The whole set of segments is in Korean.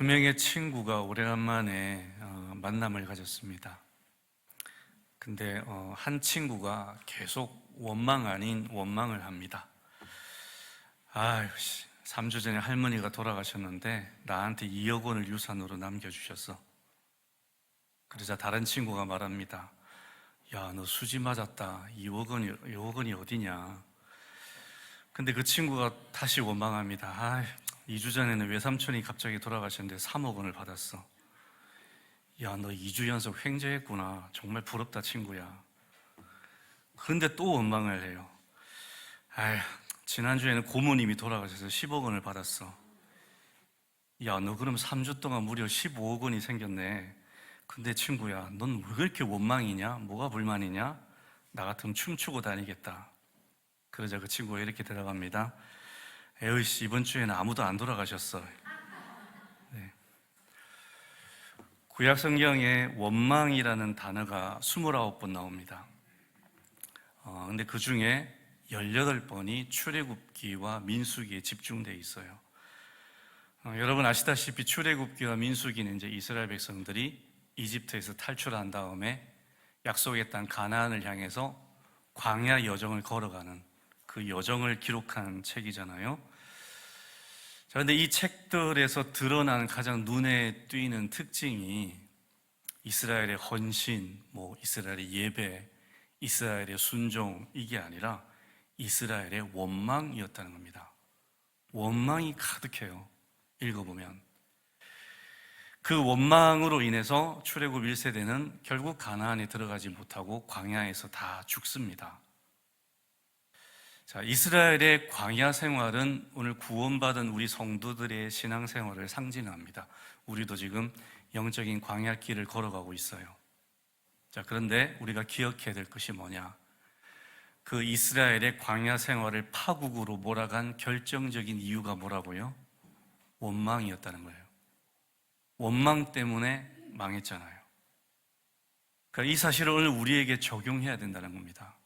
두 명의 친구가 오래간만에 만남을 가졌습니다. 근데 한 친구가 계속 원망 아닌 원망을 합니다. 아유, 3주 전에 할머니가 돌아가셨는데 나한테 2억 원을 유산으로 남겨주셨어. 그러자 다른 친구가 말합니다. 야, 너 수지 맞았다. 2억 원이 어디냐. 근데 그 친구가 다시 원망합니다. 아, 2주 전에는 외삼촌이 갑자기 돌아가셨는데 3억 원을 받았어. 야, 너 2주 연속 횡재했구나. 정말 부럽다, 친구야. 근데 또 원망을 해요. 아휴, 지난주에는 고모님이 돌아가셔서 10억 원을 받았어. 야, 너 그럼 3주 동안 무려 15억 원이 생겼네. 근데 친구야, 넌 왜 그렇게 원망이냐? 뭐가 불만이냐? 나 같으면 춤추고 다니겠다. 그러자 그 친구가 이렇게 대답합니다. 에이씨, 이번 주에는 아무도 안 돌아가셨어. 네. 구약 성경에 원망이라는 단어가 29번 나옵니다. 근데 그 중에 18번이 출애굽기와 민수기에 집중되어 있어요. 여러분 아시다시피 출애굽기와 민수기는 이제 이스라엘 백성들이 이집트에서 탈출한 다음에 약속의 땅 가나안을 향해서 광야 여정을 걸어가는 그 여정을 기록한 책이잖아요. 자, 근데 이 책들에서 드러나는 가장 눈에 띄는 특징이 이스라엘의 헌신, 이스라엘의 예배, 이스라엘의 순종, 이게 아니라 이스라엘의 원망이었다는 겁니다. 원망이 가득해요. 읽어보면. 그 원망으로 인해서 출애굽 1세대는 결국 가나안에 들어가지 못하고 광야에서 다 죽습니다. 자, 이스라엘의 광야 생활은 오늘 구원받은 우리 성도들의 신앙 생활을 상징합니다. 우리도 지금 영적인 광야길을 걸어가고 있어요. 자, 그런데 우리가 기억해야 될 것이 뭐냐? 그 이스라엘의 광야 생활을 파국으로 몰아간 결정적인 이유가 뭐라고요? 원망이었다는 거예요. 원망 때문에 망했잖아요. 그러니까 이 사실을 오늘 우리에게 적용해야 된다는 겁니다.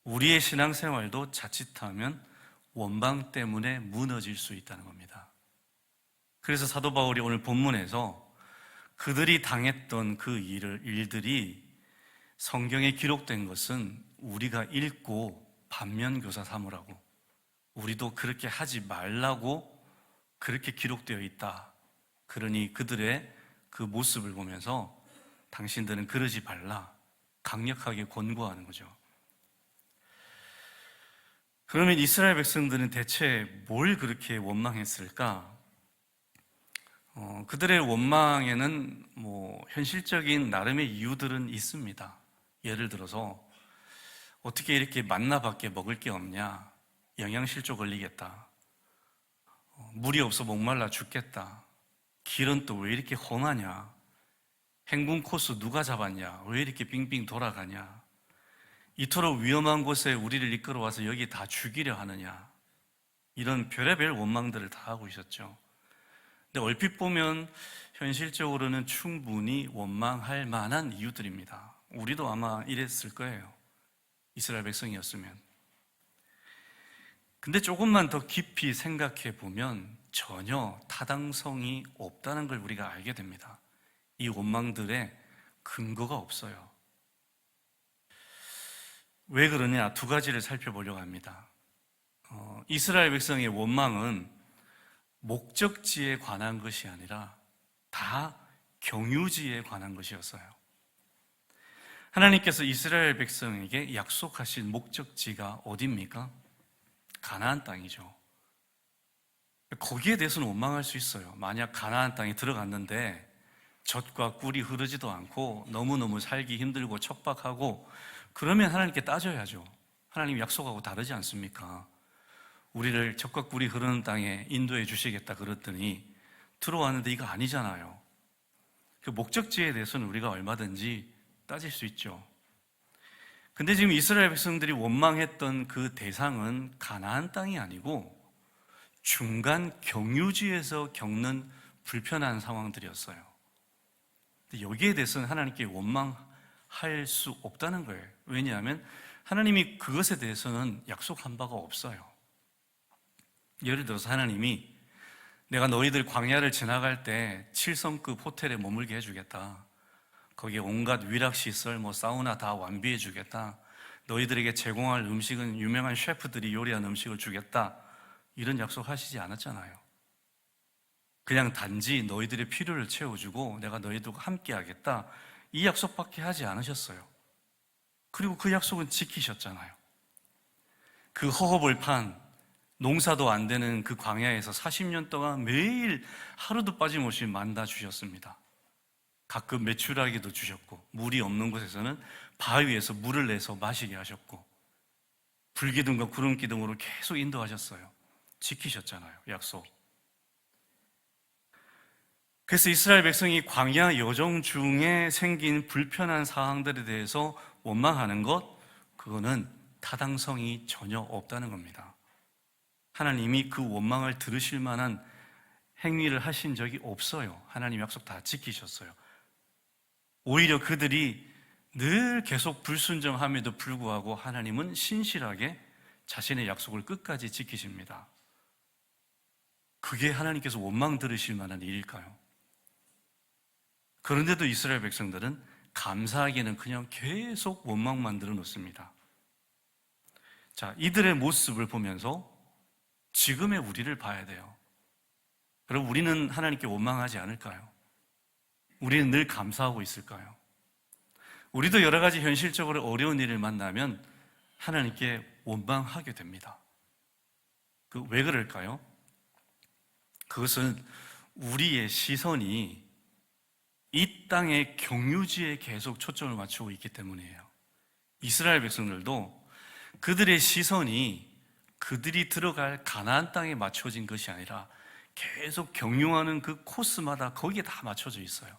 우리의 신앙생활도 자칫하면 원망 때문에 무너질 수 있다는 겁니다. 그래서 사도 바울이 오늘 본문에서 그들이 당했던 그 일들이 성경에 기록된 것은 우리가 읽고 반면교사 삼으라고, 우리도 그렇게 하지 말라고 그렇게 기록되어 있다. 그러니 그들의 그 모습을 보면서 당신들은 그러지 말라 강력하게 권고하는 거죠. 그러면 이스라엘 백성들은 대체 뭘 그렇게 원망했을까? 그들의 원망에는 현실적인 나름의 이유들은 있습니다. 예를 들어서 어떻게 이렇게 만나밖에 먹을 게 없냐? 영양실조 걸리겠다. 물이 없어 목말라 죽겠다. 길은 또 왜 이렇게 험하냐? 행군 코스 누가 잡았냐? 왜 이렇게 빙빙 돌아가냐? 이토록 위험한 곳에 우리를 이끌어와서 여기 다 죽이려 하느냐? 이런 별의별 원망들을 다 하고 있었죠. 근데 얼핏 보면 현실적으로는 충분히 원망할 만한 이유들입니다. 우리도 아마 이랬을 거예요. 이스라엘 백성이었으면. 근데 조금만 더 깊이 생각해 보면 전혀 타당성이 없다는 걸 우리가 알게 됩니다. 이 원망들의 근거가 없어요. 왜 그러냐? 두 가지를 살펴보려고 합니다. 이스라엘 백성의 원망은 목적지에 관한 것이 아니라 다 경유지에 관한 것이었어요. 하나님께서 이스라엘 백성에게 약속하신 목적지가 어디입니까? 가나안 땅이죠. 거기에 대해서는 원망할 수 있어요. 만약 가나안 땅에 들어갔는데 젖과 꿀이 흐르지도 않고 너무너무 살기 힘들고 척박하고, 그러면 하나님께 따져야죠. 하나님 약속하고 다르지 않습니까? 우리를 젖과 꿀이 흐르는 땅에 인도해 주시겠다 그랬더니 들어왔는데 이거 아니잖아요. 그 목적지에 대해서는 우리가 얼마든지 따질 수 있죠. 근데 지금 이스라엘 백성들이 원망했던 그 대상은 가나안 땅이 아니고 중간 경유지에서 겪는 불편한 상황들이었어요. 근데 여기에 대해서는 하나님께 원망할 수 없다는 거예요. 왜냐하면 하나님이 그것에 대해서는 약속한 바가 없어요. 예를 들어서 하나님이 내가 너희들 광야를 지나갈 때 7성급 호텔에 머물게 해주겠다. 거기에 온갖 위락시설, 사우나 다 완비해 주겠다. 너희들에게 제공할 음식은 유명한 셰프들이 요리한 음식을 주겠다. 이런 약속 하시지 않았잖아요. 그냥 단지 너희들의 필요를 채워주고 내가 너희들과 함께 하겠다. 이 약속밖에 하지 않으셨어요. 그리고 그 약속은 지키셨잖아요. 그 허허벌판, 농사도 안 되는 그 광야에서 40년 동안 매일 하루도 빠짐없이 만나 주셨습니다. 가끔 메추라기도 주셨고, 물이 없는 곳에서는 바위에서 물을 내서 마시게 하셨고, 불기둥과 구름기둥으로 계속 인도하셨어요. 지키셨잖아요, 약속. 그래서 이스라엘 백성이 광야 여정 중에 생긴 불편한 상황들에 대해서 원망하는 것, 그거는 타당성이 전혀 없다는 겁니다. 하나님이 그 원망을 들으실 만한 행위를 하신 적이 없어요. 하나님 약속 다 지키셨어요. 오히려 그들이 늘 계속 불순종함에도 불구하고 하나님은 신실하게 자신의 약속을 끝까지 지키십니다. 그게 하나님께서 원망 들으실 만한 일일까요? 그런데도 이스라엘 백성들은 감사하기에는 그냥 계속 원망만 들어놓습니다. 자, 이들의 모습을 보면서 지금의 우리를 봐야 돼요. 그럼 우리는 하나님께 원망하지 않을까요? 우리는 늘 감사하고 있을까요? 우리도 여러 가지 현실적으로 어려운 일을 만나면 하나님께 원망하게 됩니다. 왜 그럴까요? 그것은 우리의 시선이 이 땅의 경유지에 계속 초점을 맞추고 있기 때문이에요. 이스라엘 백성들도 그들의 시선이 그들이 들어갈 가나안 땅에 맞춰진 것이 아니라 계속 경유하는 그 코스마다 거기에 다 맞춰져 있어요.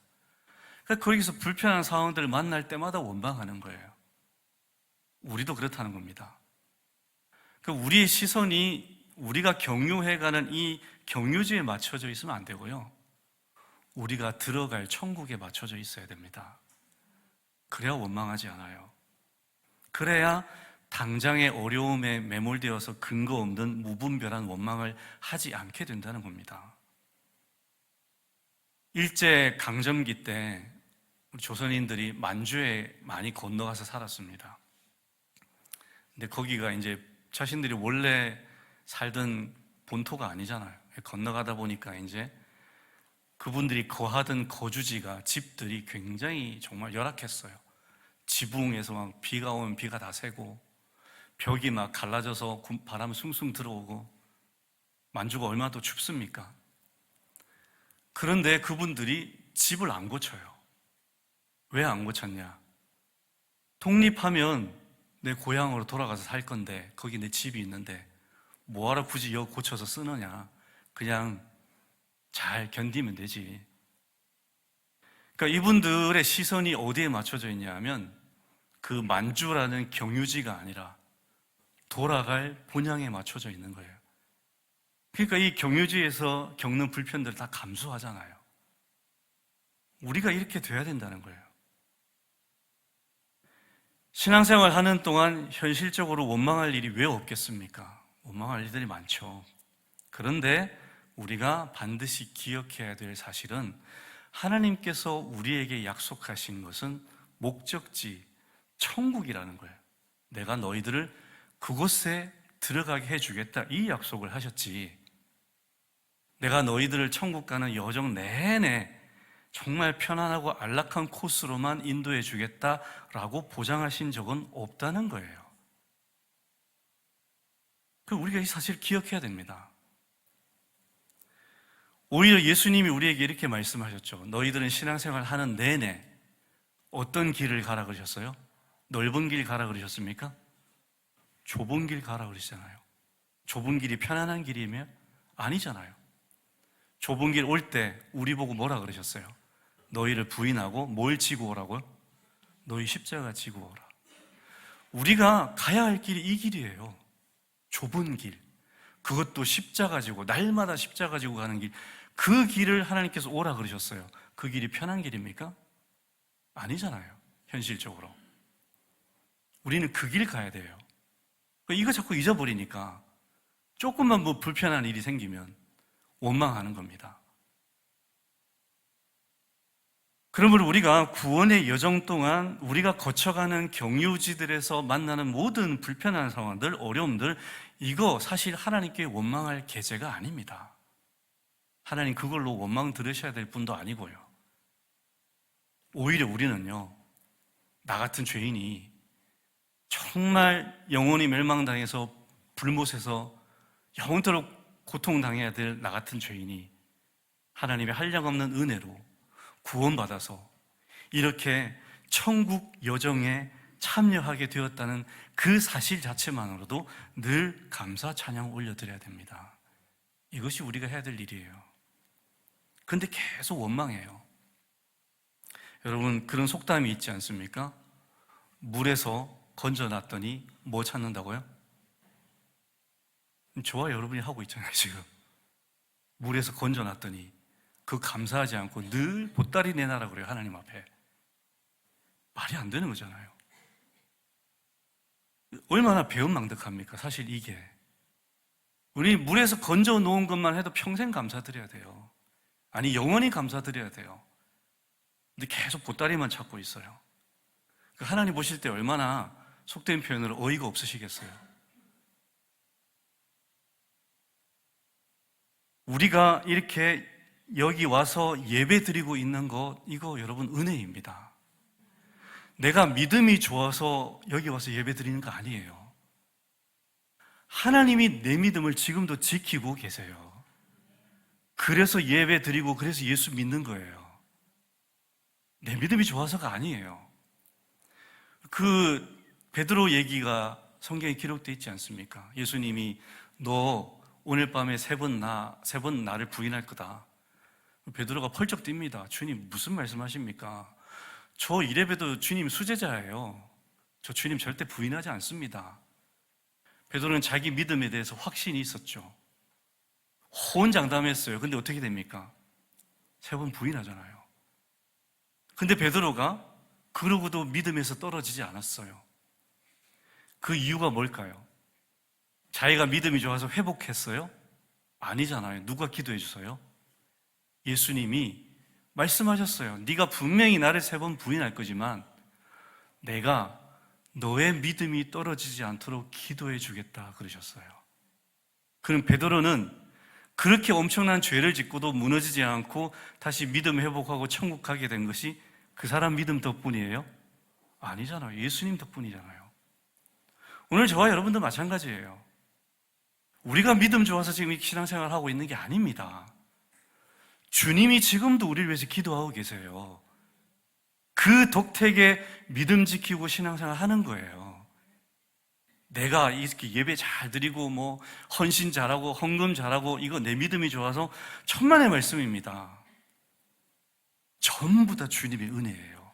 그러니까 거기서 불편한 상황들을 만날 때마다 원망하는 거예요. 우리도 그렇다는 겁니다. 그러니까 우리의 시선이 우리가 경유해가는 이 경유지에 맞춰져 있으면 안 되고요. 우리가 들어갈 천국에 맞춰져 있어야 됩니다. 그래야 원망하지 않아요. 그래야 당장의 어려움에 매몰되어서 근거 없는 무분별한 원망을 하지 않게 된다는 겁니다. 일제 강점기 때 우리 조선인들이 만주에 많이 건너가서 살았습니다. 근데 거기가 이제 자신들이 원래 살던 본토가 아니잖아요. 건너가다 보니까 이제 그분들이 거하던 거주지가, 집들이 굉장히 정말 열악했어요. 지붕에서 막 비가 오면 비가 다 새고, 벽이 막 갈라져서 바람 숭숭 들어오고, 만주가 얼마나 더 춥습니까? 그런데 그분들이 집을 안 고쳐요. 왜 안 고쳤냐? 독립하면 내 고향으로 돌아가서 살 건데, 거기 내 집이 있는데 뭐하러 굳이 여기 고쳐서 쓰느냐? 그냥 잘 견디면 되지. 그러니까 이분들의 시선이 어디에 맞춰져 있냐 하면 그 만주라는 경유지가 아니라 돌아갈 본향에 맞춰져 있는 거예요. 그러니까 이 경유지에서 겪는 불편들을 다 감수하잖아요. 우리가 이렇게 돼야 된다는 거예요. 신앙생활 하는 동안 현실적으로 원망할 일이 왜 없겠습니까? 원망할 일들이 많죠. 그런데 우리가 반드시 기억해야 될 사실은 하나님께서 우리에게 약속하신 것은 목적지, 천국이라는 거예요. 내가 너희들을 그곳에 들어가게 해주겠다, 이 약속을 하셨지. 내가 너희들을 천국 가는 여정 내내 정말 편안하고 안락한 코스로만 인도해 주겠다라고 보장하신 적은 없다는 거예요. 우리가 이 사실을 기억해야 됩니다. 오히려 예수님이 우리에게 이렇게 말씀하셨죠. 너희들은 신앙생활 하는 내내 어떤 길을 가라 그러셨어요? 넓은 길 가라 그러셨습니까? 좁은 길 가라 그러시잖아요. 좁은 길이 편안한 길이며 아니잖아요. 좁은 길 올 때 우리 보고 뭐라 그러셨어요? 너희를 부인하고 뭘 지고 오라고요? 너희 십자가 지고 오라. 우리가 가야 할 길이 이 길이에요. 좁은 길. 그것도 십자가 지고, 날마다 십자가 지고 가는 길. 그 길을 하나님께서 오라 그러셨어요. 그 길이 편한 길입니까? 아니잖아요. 현실적으로. 우리는 그 길 가야 돼요. 이거 자꾸 잊어버리니까 조금만 불편한 일이 생기면 원망하는 겁니다. 그러므로 우리가 구원의 여정 동안 우리가 거쳐가는 경유지들에서 만나는 모든 불편한 상황들, 어려움들, 이거 사실 하나님께 원망할 계제가 아닙니다. 하나님 그걸로 원망 들으셔야 될 분도 아니고요. 오히려 우리는요, 나 같은 죄인이 정말 영원히 멸망당해서 불못에서 영원토록 고통당해야 될 나 같은 죄인이 하나님의 한량없는 은혜로 구원받아서 이렇게 천국 여정에 참여하게 되었다는 그 사실 자체만으로도 늘 감사 찬양 올려드려야 됩니다. 이것이 우리가 해야 될 일이에요. 근데 계속 원망해요. 여러분, 그런 속담이 있지 않습니까? 물에서 건져놨더니 뭐 찾는다고요? 저와 여러분이 하고 있잖아요, 지금. 물에서 건져놨더니 그 감사하지 않고 늘 보따리 내놔라 그래요, 하나님 앞에. 말이 안 되는 거잖아요. 얼마나 배은망덕합니까, 사실 이게. 우리 물에서 건져 놓은 것만 해도 평생 감사드려야 돼요. 아니, 영원히 감사드려야 돼요. 근데 계속 보따리만 찾고 있어요. 하나님 보실 때 얼마나 속된 표현으로 어이가 없으시겠어요. 우리가 이렇게 여기 와서 예배 드리고 있는 거, 이거 여러분 은혜입니다. 내가 믿음이 좋아서 여기 와서 예배 드리는 거 아니에요. 하나님이 내 믿음을 지금도 지키고 계세요. 그래서 예배 드리고 그래서 예수 믿는 거예요. 내 믿음이 좋아서가 아니에요. 그 베드로 얘기가 성경에 기록되어 있지 않습니까? 예수님이 너 오늘 밤에 세 번 나를 부인할 거다. 베드로가 펄쩍 뜁니다. 주님 무슨 말씀하십니까? 저 이래봬도 주님 수제자예요. 저 주님 절대 부인하지 않습니다. 베드로는 자기 믿음에 대해서 확신이 있었죠. 호언장담했어요. 근데 어떻게 됩니까? 세 번 부인하잖아요. 근데 베드로가 그러고도 믿음에서 떨어지지 않았어요. 그 이유가 뭘까요? 자기가 믿음이 좋아서 회복했어요? 아니잖아요. 누가 기도해 주세요? 예수님이 말씀하셨어요. 네가 분명히 나를 세 번 부인할 거지만 내가 너의 믿음이 떨어지지 않도록 기도해 주겠다 그러셨어요. 그럼 베드로는 그렇게 엄청난 죄를 짓고도 무너지지 않고 다시 믿음 회복하고 천국 가게 된 것이 그 사람 믿음 덕분이에요? 아니잖아요. 예수님 덕분이잖아요. 오늘 저와 여러분도 마찬가지예요. 우리가 믿음 좋아서 지금 신앙생활을 하고 있는 게 아닙니다. 주님이 지금도 우리를 위해서 기도하고 계세요. 그 덕택에 믿음 지키고 신앙생활 하는 거예요. 내가 이렇게 예배 잘 드리고 뭐 헌신 잘하고 헌금 잘하고 이거 내 믿음이 좋아서 천만의 말씀입니다. 전부 다 주님의 은혜예요.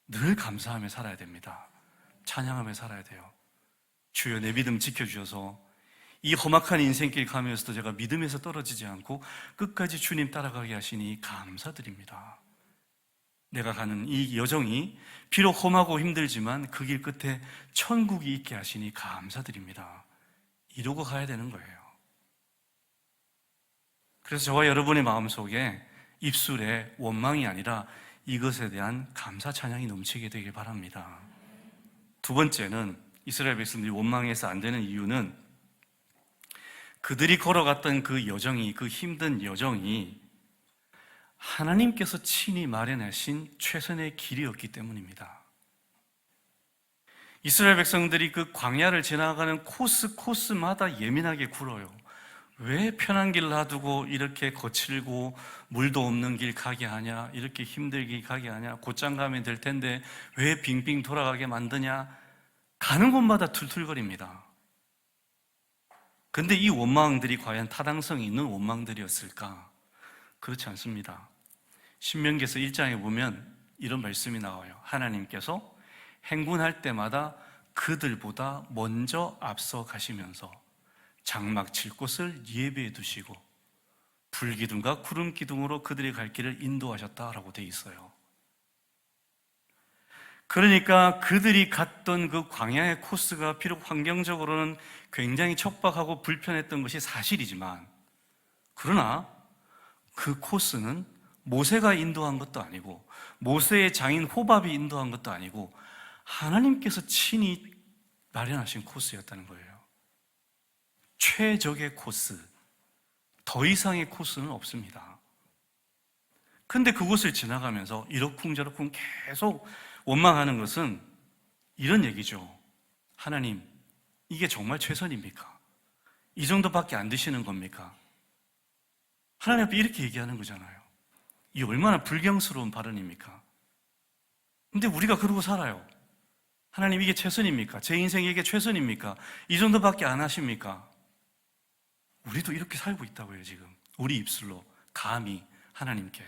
늘 감사하며 살아야 됩니다. 찬양하며 살아야 돼요. 주여 내 믿음 지켜주셔서 이 험악한 인생길 가면서도 제가 믿음에서 떨어지지 않고 끝까지 주님 따라가게 하시니 감사드립니다. 내가 가는 이 여정이 비록 험하고 힘들지만 그 길 끝에 천국이 있게 하시니 감사드립니다. 이러고 가야 되는 거예요. 그래서 저와 여러분의 마음속에 입술에 원망이 아니라 이것에 대한 감사 찬양이 넘치게 되길 바랍니다. 두 번째는 이스라엘 백성들이 원망해서 안 되는 이유는 그들이 걸어갔던 그 여정이, 그 힘든 여정이 하나님께서 친히 마련하신 최선의 길이었기 때문입니다. 이스라엘 백성들이 그 광야를 지나가는 코스마다 예민하게 굴어요. 왜 편한 길 놔두고 이렇게 거칠고 물도 없는 길 가게 하냐? 이렇게 힘들게 가게 하냐? 곧장 가면 될 텐데 왜 빙빙 돌아가게 만드냐? 가는 곳마다 툴툴거립니다. 근데 이 원망들이 과연 타당성이 있는 원망들이었을까? 그렇지 않습니다. 신명기에서 1장에 보면 이런 말씀이 나와요. 하나님께서 행군할 때마다 그들보다 먼저 앞서 가시면서 장막 칠 곳을 예비해 두시고 불기둥과 구름기둥으로 그들이 갈 길을 인도하셨다라고 되어 있어요. 그러니까 그들이 갔던 그 광야의 코스가 비록 환경적으로는 굉장히 척박하고 불편했던 것이 사실이지만 그러나 그 코스는 모세가 인도한 것도 아니고 모세의 장인 호밥이 인도한 것도 아니고 하나님께서 친히 마련하신 코스였다는 거예요. 최적의 코스, 더 이상의 코스는 없습니다. 근데 그곳을 지나가면서 이러쿵저러쿵 계속 원망하는 것은 이런 얘기죠. 하나님, 이게 정말 최선입니까? 이 정도밖에 안 되시는 겁니까? 하나님 앞에 이렇게 얘기하는 거잖아요. 이 얼마나 불경스러운 발언입니까? 근데 우리가 그러고 살아요. 하나님, 이게 최선입니까? 제 인생에 이게 최선입니까? 이 정도밖에 안 하십니까? 우리도 이렇게 살고 있다고요, 지금. 우리 입술로 감히 하나님께.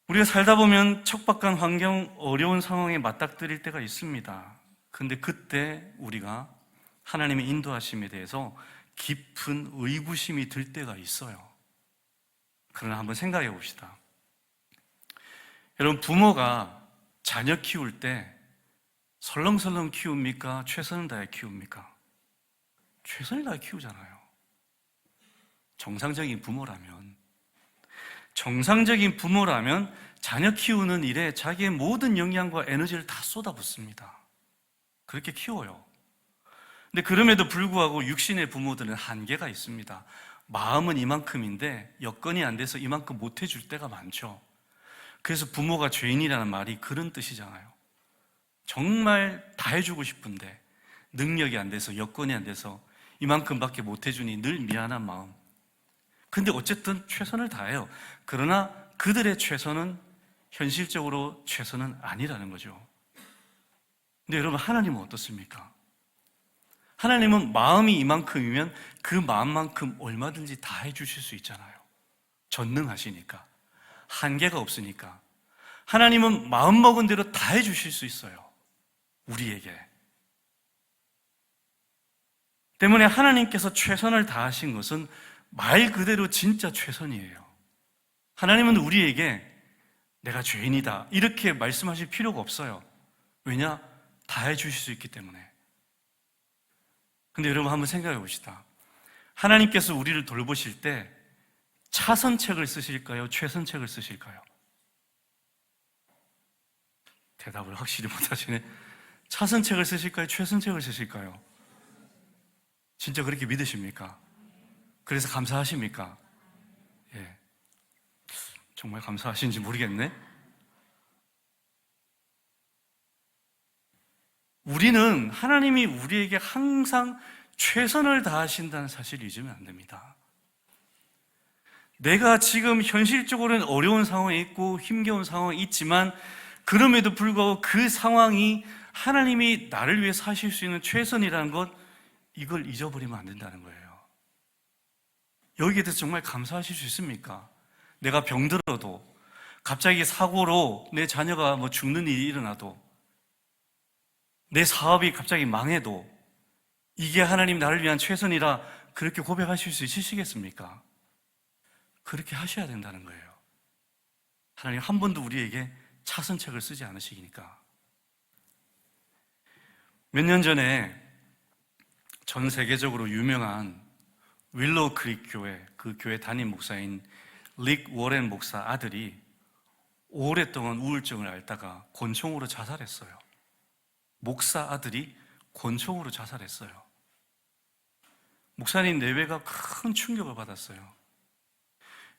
우리가 살다 보면 척박한 환경, 어려운 상황에 맞닥뜨릴 때가 있습니다. 근데 그때 우리가 하나님의 인도하심에 대해서 깊은 의구심이 들 때가 있어요. 그러나 한번 생각해 봅시다. 여러분, 부모가 자녀 키울 때 설렁설렁 키웁니까? 최선을 다해 키웁니까? 최선을 다해 키우잖아요. 정상적인 부모라면 자녀 키우는 일에 자기의 모든 역량과 에너지를 다 쏟아붓습니다. 그렇게 키워요. 근데 그럼에도 불구하고 육신의 부모들은 한계가 있습니다. 마음은 이만큼인데 여건이 안 돼서 이만큼 못 해줄 때가 많죠. 그래서 부모가 죄인이라는 말이 그런 뜻이잖아요. 정말 다 해주고 싶은데 능력이 안 돼서, 여건이 안 돼서 이만큼밖에 못 해주니 늘 미안한 마음. 근데 어쨌든 최선을 다해요. 그러나 그들의 최선은 현실적으로 최선은 아니라는 거죠. 근데 여러분, 하나님은 어떻습니까? 하나님은 마음이 이만큼이면 그 마음만큼 얼마든지 다 해주실 수 있잖아요. 전능하시니까. 한계가 없으니까. 하나님은 마음먹은 대로 다 해주실 수 있어요. 우리에게. 때문에 하나님께서 최선을 다하신 것은 말 그대로 진짜 최선이에요. 하나님은 우리에게 내가 죄인이다 이렇게 말씀하실 필요가 없어요. 왜냐? 다 해주실 수 있기 때문에. 근데 여러분, 한번 생각해 봅시다. 하나님께서 우리를 돌보실 때 차선책을 쓰실까요? 최선책을 쓰실까요? 대답을 확실히 못하시네. 차선책을 쓰실까요? 최선책을 쓰실까요? 진짜 그렇게 믿으십니까? 그래서 감사하십니까? 예. 정말 감사하신지 모르겠네. 우리는 하나님이 우리에게 항상 최선을 다하신다는 사실을 잊으면 안 됩니다. 내가 지금 현실적으로는 어려운 상황에 있고 힘겨운 상황에 있지만 그럼에도 불구하고 그 상황이 하나님이 나를 위해 사실 수 있는 최선이라는 것, 이걸 잊어버리면 안 된다는 거예요. 여기에 대해서 정말 감사하실 수 있습니까? 내가 병들어도, 갑자기 사고로 내 자녀가 죽는 일이 일어나도, 내 사업이 갑자기 망해도 이게 하나님 나를 위한 최선이라 그렇게 고백하실 수 있으시겠습니까? 그렇게 하셔야 된다는 거예요. 하나님 한 번도 우리에게 차선책을 쓰지 않으시니까. 몇 년 전에 전 세계적으로 유명한 윌로우 크릭 교회, 그 교회 담임 목사인 릭 워렌 목사 아들이 오랫동안 우울증을 앓다가 권총으로 자살했어요. 목사 아들이 권총으로 자살했어요. 목사님 내외가 큰 충격을 받았어요.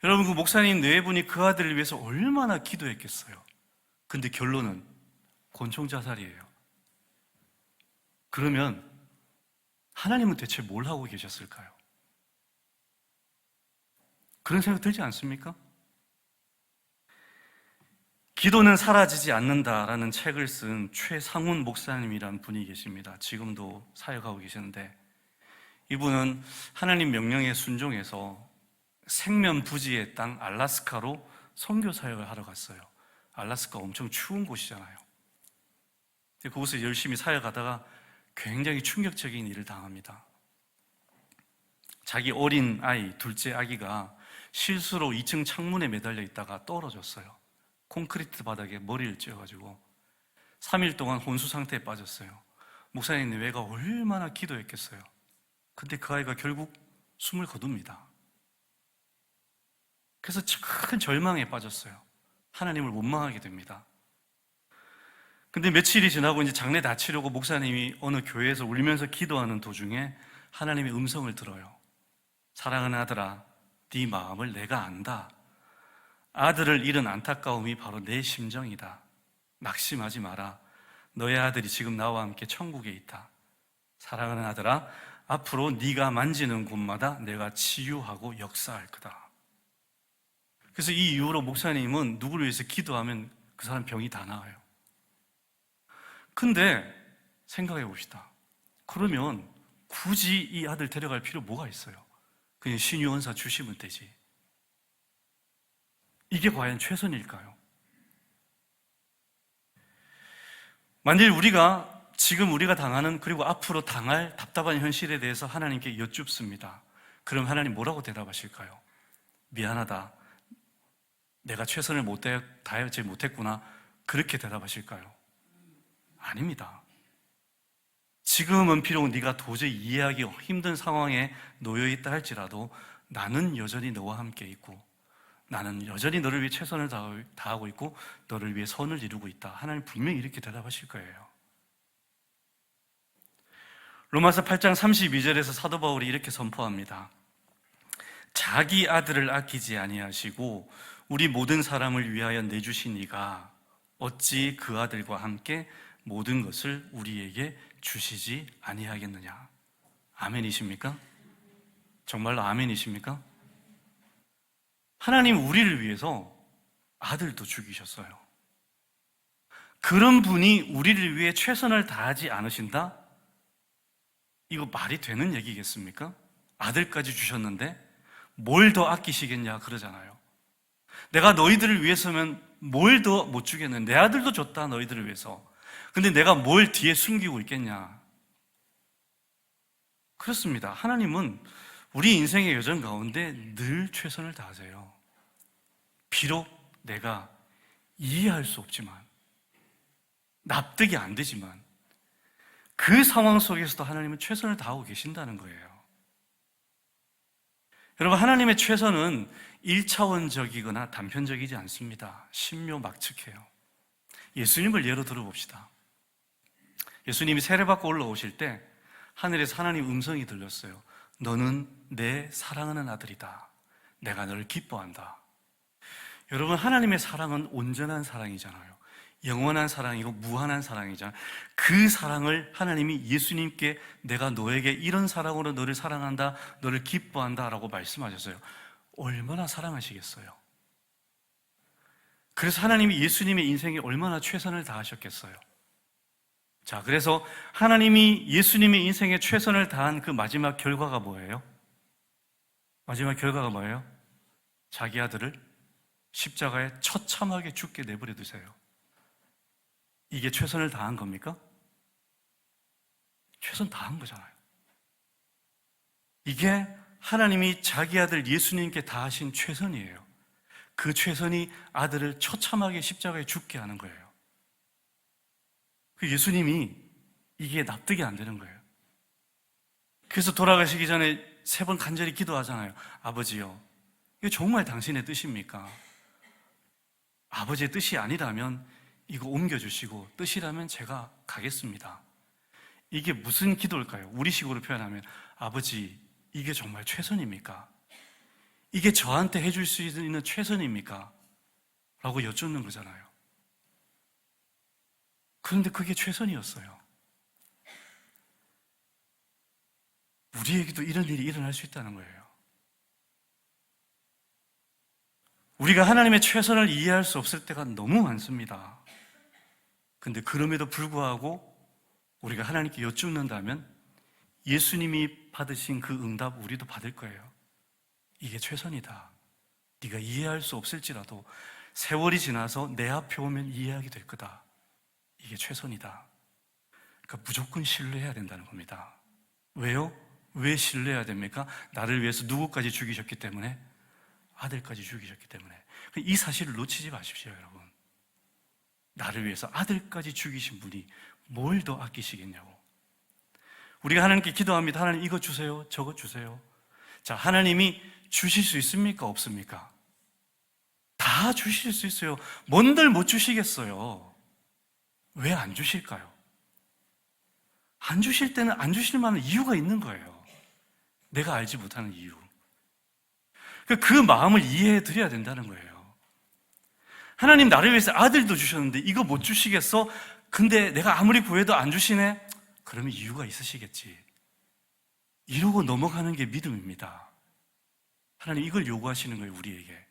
여러분, 그 목사님 내외분이 그 아들을 위해서 얼마나 기도했겠어요. 근데 결론은 권총 자살이에요. 그러면 하나님은 대체 뭘 하고 계셨을까요? 그런 생각 들지 않습니까? 기도는 사라지지 않는다라는 책을 쓴 최상훈 목사님이라는 분이 계십니다. 지금도 사역하고 계시는데, 이분은 하나님 명령에 순종해서 생면 부지의 땅 알래스카로 선교 사역을 하러 갔어요. 알래스카 엄청 추운 곳이잖아요. 그곳에 열심히 사역하다가 굉장히 충격적인 일을 당합니다. 자기 어린 아이, 둘째 아기가 실수로 2층 창문에 매달려 있다가 떨어졌어요. 콘크리트 바닥에 머리를 찧어가지고 3일 동안 혼수 상태에 빠졌어요. 목사님 내외가 얼마나 기도했겠어요. 근데 그 아이가 결국 숨을 거둡니다. 그래서 큰 절망에 빠졌어요. 하나님을 원망하게 됩니다. 근데 며칠이 지나고 이제 장례 다 치르고 목사님이 어느 교회에서 울면서 기도하는 도중에 하나님의 음성을 들어요. 사랑하는 아들아, 네 마음을 내가 안다. 아들을 잃은 안타까움이 바로 내 심정이다. 낙심하지 마라. 너의 아들이 지금 나와 함께 천국에 있다. 사랑하는 아들아, 앞으로 네가 만지는 곳마다 내가 치유하고 역사할 거다. 그래서 이 이후로 목사님은 누구를 위해서 기도하면 그 사람 병이 다 나아요. 근데 생각해 봅시다. 그러면 굳이 이 아들 데려갈 필요 뭐가 있어요? 그냥 신유원사 주시면 되지. 이게 과연 최선일까요? 만일 지금 우리가 당하는 그리고 앞으로 당할 답답한 현실에 대해서 하나님께 여쭙습니다. 그럼 하나님 뭐라고 대답하실까요? 미안하다. 내가 최선을 다하지 못했구나. 그렇게 대답하실까요? 아닙니다. 지금은 비록 네가 도저히 이해하기 힘든 상황에 놓여 있다 할지라도 나는 여전히 너와 함께 있고 나는 여전히 너를 위해 최선을 다하고 있고 너를 위해 선을 이루고 있다. 하나님 분명히 이렇게 대답하실 거예요. 로마서 8장 32절에서 사도 바울이 이렇게 선포합니다. 자기 아들을 아끼지 아니하시고 우리 모든 사람을 위하여 내주신 이가 어찌 그 아들과 함께 모든 것을 우리에게 주시지 아니하겠느냐. 아멘이십니까? 정말로 아멘이십니까? 하나님 우리를 위해서 아들도 죽이셨어요. 그런 분이 우리를 위해 최선을 다하지 않으신다? 이거 말이 되는 얘기겠습니까? 아들까지 주셨는데 뭘 더 아끼시겠냐 그러잖아요. 내가 너희들을 위해서면 뭘 더 못 주겠는데 내 아들도 줬다 너희들을 위해서. 근데 내가 뭘 뒤에 숨기고 있겠냐. 그렇습니다. 하나님은 우리 인생의 여정 가운데 늘 최선을 다하세요. 비록 내가 이해할 수 없지만 납득이 안 되지만 그 상황 속에서도 하나님은 최선을 다하고 계신다는 거예요. 여러분, 하나님의 최선은 1차원적이거나 단편적이지 않습니다. 신묘막측해요. 예수님을 예로 들어봅시다. 예수님이 세례받고 올라오실 때 하늘에서 하나님 음성이 들렸어요. 너는 내 사랑하는 아들이다. 내가 너를 기뻐한다. 여러분, 하나님의 사랑은 온전한 사랑이잖아요. 영원한 사랑이고 무한한 사랑이잖아요. 그 사랑을 하나님이 예수님께 내가 너에게 이런 사랑으로 너를 사랑한다, 너를 기뻐한다 라고 말씀하셨어요. 얼마나 사랑하시겠어요? 그래서 하나님이 예수님의 인생에 얼마나 최선을 다하셨겠어요? 자, 그래서 하나님이 예수님의 인생에 최선을 다한 그 마지막 결과가 뭐예요? 마지막 결과가 뭐예요? 자기 아들을 십자가에 처참하게 죽게 내버려 두세요. 이게 최선을 다한 겁니까? 최선 다한 거잖아요. 이게 하나님이 자기 아들 예수님께 다하신 최선이에요. 그 최선이 아들을 처참하게 십자가에 죽게 하는 거예요. 그 예수님이 이게 납득이 안 되는 거예요. 그래서 돌아가시기 전에 3번 간절히 기도하잖아요. 아버지요, 이거 정말 당신의 뜻입니까? 아버지의 뜻이 아니라면 이거 옮겨주시고 뜻이라면 제가 가겠습니다. 이게 무슨 기도일까요? 우리식으로 표현하면 아버지, 이게 정말 최선입니까? 이게 저한테 해줄 수 있는 최선입니까? 라고 여쭙는 거잖아요. 그런데 그게 최선이었어요. 우리에게도 이런 일이 일어날 수 있다는 거예요. 우리가 하나님의 최선을 이해할 수 없을 때가 너무 많습니다. 근데 그럼에도 불구하고 우리가 하나님께 여쭙는다면 예수님이 받으신 그 응답 우리도 받을 거예요. 이게 최선이다. 네가 이해할 수 없을지라도 세월이 지나서 내 앞에 오면 이해하게 될 거다. 이게 최선이다. 그러니까 무조건 신뢰해야 된다는 겁니다. 왜요? 왜 신뢰해야 됩니까? 나를 위해서 누구까지 죽이셨기 때문에? 아들까지 죽이셨기 때문에. 이 사실을 놓치지 마십시오, 여러분. 나를 위해서 아들까지 죽이신 분이 뭘 더 아끼시겠냐고. 우리가 하나님께 기도합니다. 하나님 이거 주세요, 저거 주세요. 자, 하나님이 주실 수 있습니까? 없습니까? 다 주실 수 있어요. 뭔들 못 주시겠어요? 왜 안 주실까요? 안 주실 때는 안 주실 만한 이유가 있는 거예요. 내가 알지 못하는 이유. 그 마음을 이해해 드려야 된다는 거예요. 하나님 나를 위해서 아들도 주셨는데 이거 못 주시겠어? 근데 내가 아무리 구해도 안 주시네? 그러면 이유가 있으시겠지. 이러고 넘어가는 게 믿음입니다. 하나님 이걸 요구하시는 거예요, 우리에게.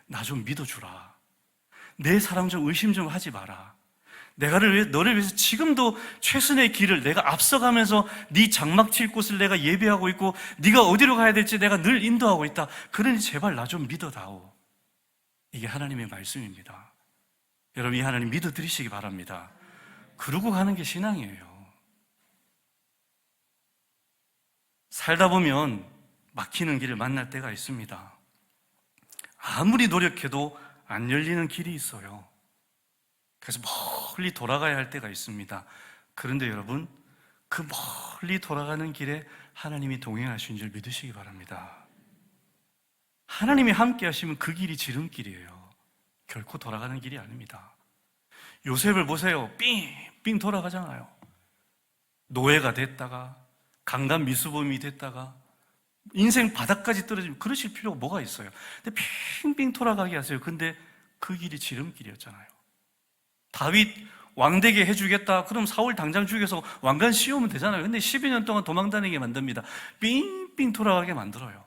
나 좀 믿어주라. 내 사랑 좀 의심 좀 하지 마라. 너를 위해서 지금도 최선의 길을 내가 앞서가면서 네 장막 칠 곳을 내가 예배하고 있고 네가 어디로 가야 될지 내가 늘 인도하고 있다. 그러니 제발 나 좀 믿어다오. 이게 하나님의 말씀입니다. 여러분, 이 하나님 믿어드리시기 바랍니다. 그러고 가는 게 신앙이에요. 살다 보면 막히는 길을 만날 때가 있습니다. 아무리 노력해도 안 열리는 길이 있어요. 그래서 멀리 돌아가야 할 때가 있습니다. 그런데 여러분, 그 멀리 돌아가는 길에 하나님이 동행하신 줄 믿으시기 바랍니다. 하나님이 함께 하시면 그 길이 지름길이에요. 결코 돌아가는 길이 아닙니다. 요셉을 보세요. 삥삥 돌아가잖아요. 노예가 됐다가 강간 미수범이 됐다가 인생 바닥까지 떨어지면 그러실 필요가 뭐가 있어요? 근데 빙빙 돌아가게 하세요. 근데 그 길이 지름길이었잖아요. 다윗 왕되게 해주겠다. 그럼 사울 당장 죽여서 왕관 씌우면 되잖아요. 근데 12년 동안 도망다니게 만듭니다. 빙빙 돌아가게 만들어요.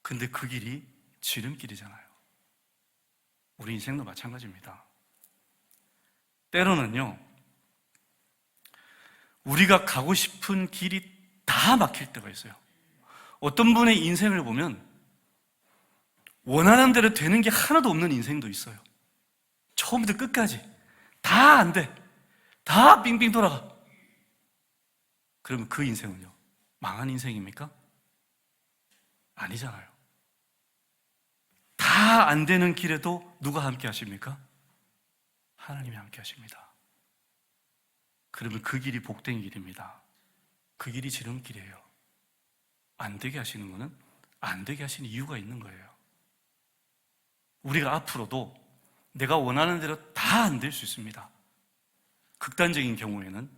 근데 그 길이 지름길이잖아요. 우리 인생도 마찬가지입니다. 때로는요, 우리가 가고 싶은 길이 다 막힐 때가 있어요. 어떤 분의 인생을 보면 원하는 대로 되는 게 하나도 없는 인생도 있어요. 처음부터 끝까지 다 안 돼. 다 빙빙 돌아가. 그러면 그 인생은요? 망한 인생입니까? 아니잖아요. 다 안 되는 길에도 누가 함께 하십니까? 하나님이 함께 하십니다. 그러면 그 길이 복된 길입니다. 그 길이 지름길이에요. 안 되게 하시는 거는 안 되게 하시는 이유가 있는 거예요. 우리가 앞으로도 내가 원하는 대로 다 안 될 수 있습니다. 극단적인 경우에는.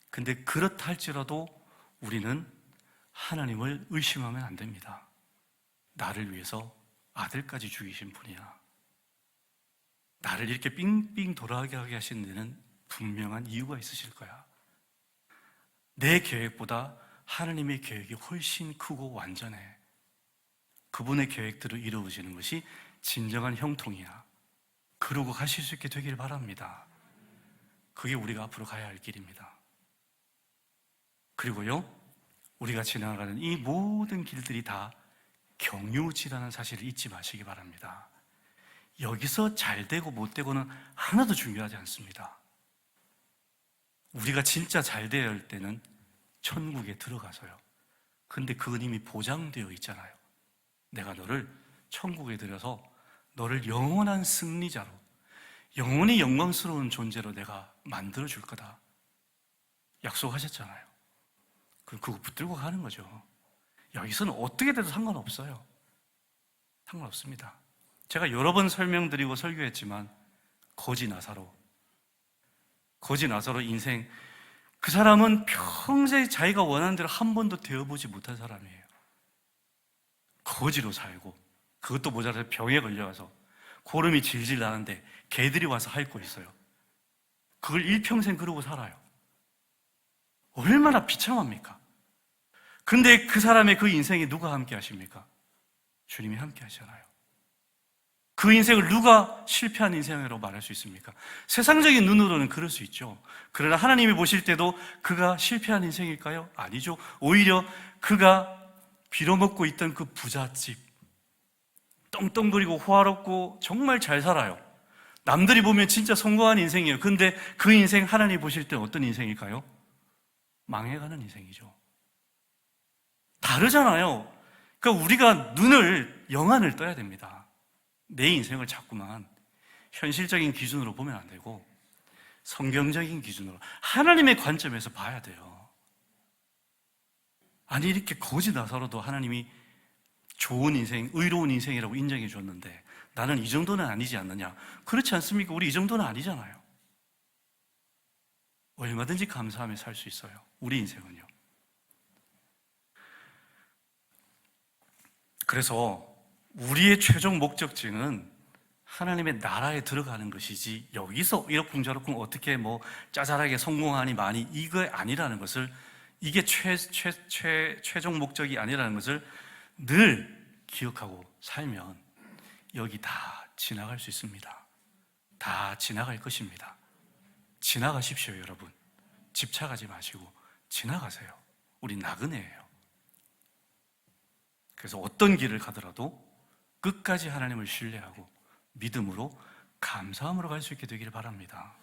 근데 그렇다 할지라도 우리는 하나님을 의심하면 안 됩니다. 나를 위해서 아들까지 죽이신 분이야. 나를 이렇게 빙빙 돌아가게 하게 하신 데는 분명한 이유가 있으실 거야. 내 계획보다 하나님의 계획이 훨씬 크고 완전해. 그분의 계획대로 이루어지는 것이 진정한 형통이야. 그러고 가실 수 있게 되길 바랍니다. 그게 우리가 앞으로 가야 할 길입니다. 그리고요, 우리가 지나가는 이 모든 길들이 다 경유지라는 사실을 잊지 마시기 바랍니다. 여기서 잘 되고 못 되고는 하나도 중요하지 않습니다. 우리가 진짜 잘 되어야 할 때는 천국에 들어가서요. 근데 그건 이미 보장되어 있잖아요. 내가 너를 천국에 들여서 너를 영원한 승리자로, 영원히 영광스러운 존재로 내가 만들어줄 거다. 약속하셨잖아요. 그거 붙들고 가는 거죠. 여기서는 어떻게 돼도 상관없어요. 상관없습니다. 제가 여러 번 설명드리고 설교했지만 거지 나사로 인생, 그 사람은 평생 자기가 원하는 대로 한 번도 되어보지 못한 사람이에요. 거지로 살고, 그것도 모자라서 병에 걸려가서 고름이 질질 나는데 개들이 와서 핥고 있어요. 그걸 일평생 그러고 살아요. 얼마나 비참합니까? 근데 그 사람의 그 인생에 누가 함께 하십니까? 주님이 함께 하시잖아요. 그 인생을 누가 실패한 인생이라고 말할 수 있습니까? 세상적인 눈으로는 그럴 수 있죠. 그러나 하나님이 보실 때도 그가 실패한 인생일까요? 아니죠. 오히려 그가 빌어먹고 있던 그 부잣집, 떵떵거리고 호화롭고 정말 잘 살아요. 남들이 보면 진짜 성공한 인생이에요. 근데 그 인생 하나님이 보실 때 어떤 인생일까요? 망해가는 인생이죠. 다르잖아요. 그러니까 우리가 영안을 떠야 됩니다. 내 인생을 자꾸만 현실적인 기준으로 보면 안 되고 성경적인 기준으로 하나님의 관점에서 봐야 돼요. 아니 이렇게 거지 나사로도 하나님이 좋은 인생, 의로운 인생이라고 인정해 줬는데 나는 이 정도는 아니지 않느냐? 그렇지 않습니까? 우리 이 정도는 아니잖아요. 얼마든지 감사하며 살 수 있어요. 우리 인생은요. 그래서 우리의 최종 목적지는 하나님의 나라에 들어가는 것이지 여기서 이러쿵저러쿵 어떻게 뭐 짜잘하게 성공하니 많이 이거 아니라는 것을, 이게 최종 목적이 아니라는 것을 늘 기억하고 살면 여기 다 지나갈 수 있습니다. 다 지나갈 것입니다. 지나가십시오, 여러분. 집착하지 마시고 지나가세요. 우리 나그네예요. 그래서 어떤 길을 가더라도 끝까지 하나님을 신뢰하고 믿음으로 감사함으로 갈 수 있게 되기를 바랍니다.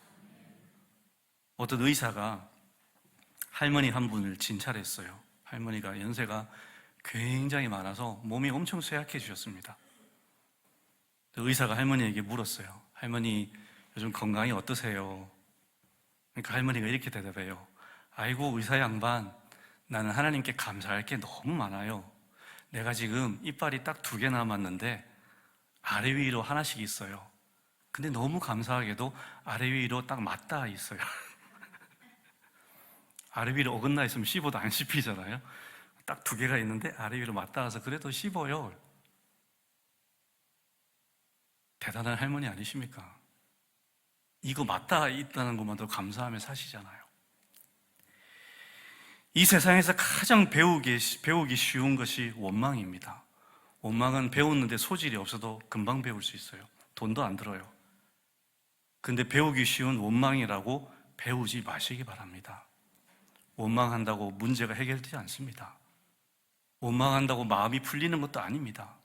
어떤 의사가 할머니 한 분을 진찰했어요. 할머니가 연세가 굉장히 많아서 몸이 엄청 쇠약해지셨습니다. 의사가 할머니에게 물었어요. 할머니 요즘 건강이 어떠세요? 그러니까 할머니가 이렇게 대답해요. 아이고 의사 양반, 나는 하나님께 감사할 게 너무 많아요. 내가 지금 이빨이 딱 2개 남았는데 아래 위로 하나씩 있어요. 근데 너무 감사하게도 아래 위로 딱 맞닿아 있어요. 아래 위로 어긋나 있으면 씹어도 안 씹히잖아요. 딱 2개가 있는데 아래 위로 맞닿아서 그래도 씹어요. 대단한 할머니 아니십니까? 이거 맞닿아 있다는 것만도 감사하며 사시잖아요. 이 세상에서 가장 배우기 쉬운 것이 원망입니다. 원망은 배웠는데 소질이 없어도 금방 배울 수 있어요. 돈도 안 들어요. 근데 배우기 쉬운 원망이라고 배우지 마시기 바랍니다. 원망한다고 문제가 해결되지 않습니다. 원망한다고 마음이 풀리는 것도 아닙니다.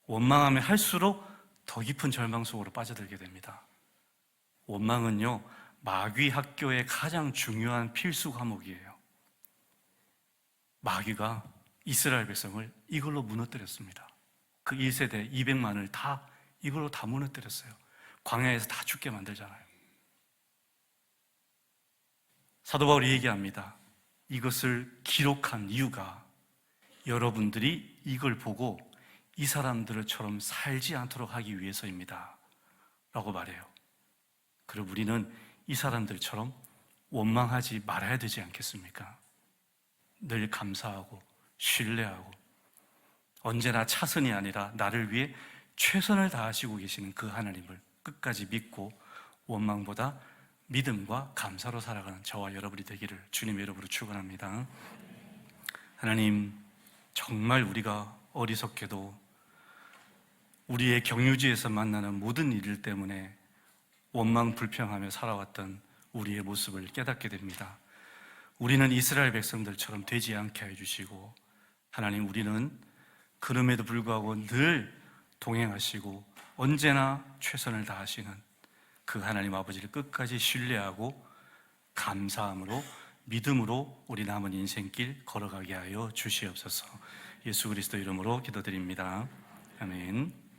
원망하면 할수록 더 깊은 절망 속으로 빠져들게 됩니다. 원망은요, 마귀 학교의 가장 중요한 필수 과목이에요. 마귀가 이스라엘 백성을 이걸로 무너뜨렸습니다. 그 1세대 200만을 다 이걸로 다 무너뜨렸어요. 광야에서 다 죽게 만들잖아요. 사도 바울이 얘기합니다. 이것을 기록한 이유가 여러분들이 이걸 보고 이 사람들처럼 살지 않도록 하기 위해서입니다 라고 말해요. 그리고 우리는 이 사람들처럼 원망하지 말아야 되지 않겠습니까? 늘 감사하고 신뢰하고 언제나 차선이 아니라 나를 위해 최선을 다하시고 계시는 그 하나님을 끝까지 믿고 원망보다 믿음과 감사로 살아가는 저와 여러분이 되기를 주님의 이름으로 축원합니다. 하나님, 정말 우리가 어리석게도 우리의 경유지에서 만나는 모든 일들 때문에 원망 불평하며 살아왔던 우리의 모습을 깨닫게 됩니다. 우리는 이스라엘 백성들처럼 되지 않게 해주시고, 하나님, 우리는 그럼에도 불구하고 늘 동행하시고 언제나 최선을 다하시는 그 하나님 아버지를 끝까지 신뢰하고 감사함으로 믿음으로 우리 남은 인생길 걸어가게 하여 주시옵소서. 예수 그리스도 이름으로 기도드립니다. 아멘.